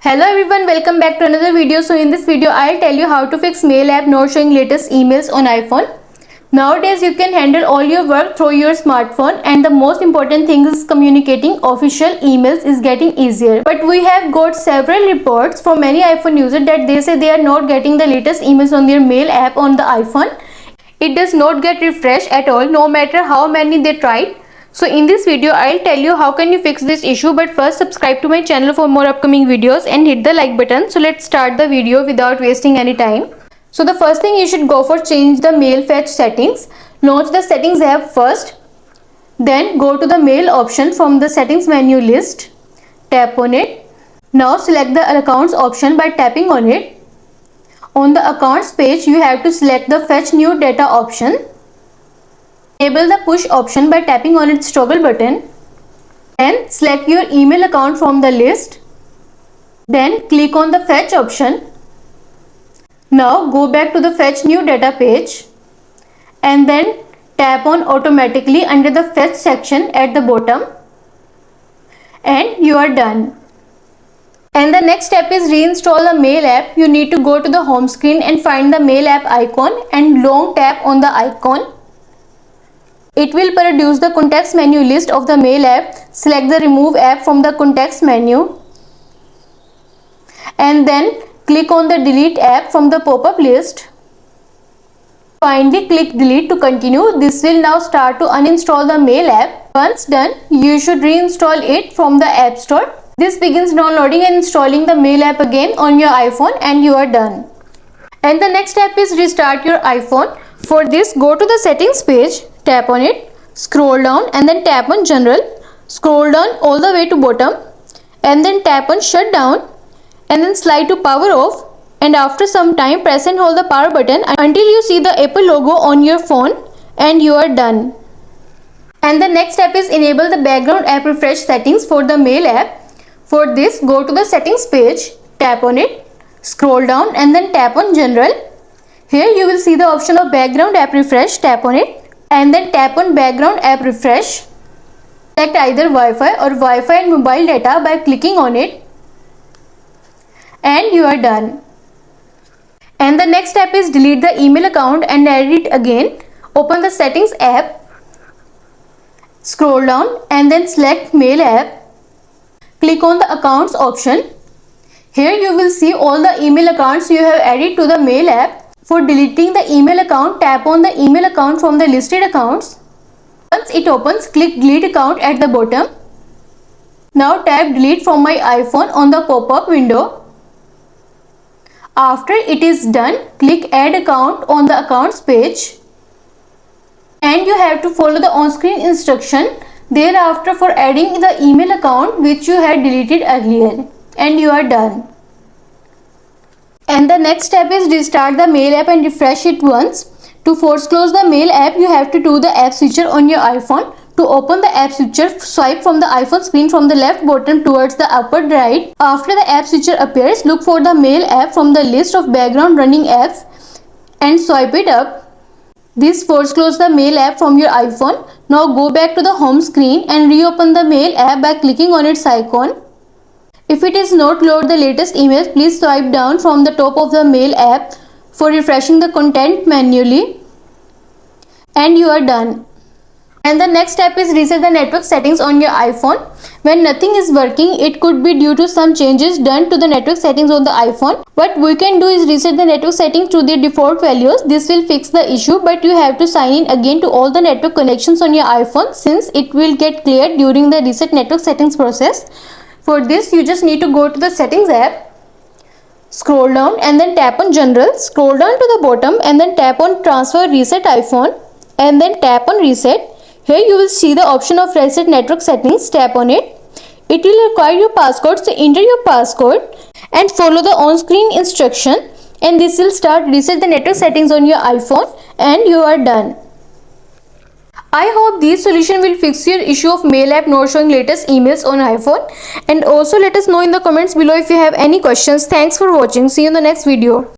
Hello everyone, welcome back to another video. So in this video I'll tell you how to fix mail app not showing latest emails on iPhone. Nowadays you can handle all your work through your smartphone, and the most important thing is communicating official emails is getting easier. But we have got several reports from many iPhone users that they say they are not getting the latest emails on their mail app on the iPhone. It does not get refreshed at all no matter how many they tried. So in this video I'll tell you how can you fix this issue, but first subscribe to my channel for more upcoming videos and hit the like button. So let's start the video without wasting any time. So the first thing you should go for, change the mail fetch settings. Launch the settings app first, then go to the mail option from the settings menu list. Tap on it. Now select the accounts option by tapping on it. On the accounts page you have to select the fetch new data option. Enable the push option by tapping on its toggle button. Then select your email account from the list. Then click on the fetch option. Now go back to the fetch new data page and then tap on automatically under the fetch section at the bottom, and you are done. And the next step is reinstall the mail app. You need to go to the home screen and find the mail app icon and long tap on the icon. It will produce the context menu list of the mail app. Select the remove app from the context menu and then click on the delete app from the pop-up list. Finally click delete to continue. This will now start to uninstall the mail app. Once done, you should reinstall it from the App Store. This begins downloading and installing the mail app again on your iPhone, and you are done. And the next step is restart your iPhone. For this, go to the settings page, tap on it, scroll down and then tap on general, scroll down all the way to bottom and then tap on shutdown and then slide to power off, and after some time press and hold the power button until you see the Apple logo on your phone, and you are done. And the next step is enable the background app refresh settings for the mail app. For this, go to the settings page, tap on it, scroll down and then tap on general. Here you will see the option of background app refresh. Tap on it and then tap on background app refresh. Select either Wi-Fi or Wi-Fi and mobile data by clicking on it, and you are done. And the next step is delete the email account and add it again. Open the settings app, scroll down and then select mail app. Click on the accounts option. Here you will see all the email accounts you have added to the mail app. For deleting the email account, tap on the email account from the listed accounts. Once it opens, click delete account at the bottom. Now tap delete from my iPhone on the pop-up window. After it is done, click add account on the accounts page. And you have to follow the on-screen instruction thereafter for adding the email account which you had deleted earlier, and you are done. And the next step is restart the mail app and refresh it once. To force close the mail app, you have to do the app switcher on your iPhone. To open the app switcher, swipe from the iPhone screen from the left bottom towards the upward right. After the app switcher appears, look for the mail app from the list of background running apps and swipe it up. This force close the mail app from your iPhone. Now go back to the home screen and reopen the mail app by clicking on its icon. If it is not load the latest emails, please swipe down from the top of the mail app for refreshing the content manually, and you are done. And the next step is reset the network settings on your iPhone. When nothing is working, it could be due to some changes done to the network settings on the iPhone. What we can do is reset the network settings to their default values. This will fix the issue, but you have to sign in again to all the network connections on your iPhone, since it will get cleared during the reset network settings process. For this, you just need to go to the settings app, scroll down and then tap on general, scroll down to the bottom and then tap on transfer reset iPhone and then tap on reset. Here you will see the option of reset network settings. Tap on it. It will require your passcode, so enter your passcode and follow the on-screen instruction, and this will start reset the network settings on your iPhone, and you are done. I hope this solution will fix your issue of mail app not showing latest emails on iPhone, and also let us know in the comments below if you have any questions. Thanks for watching. See you in the next video.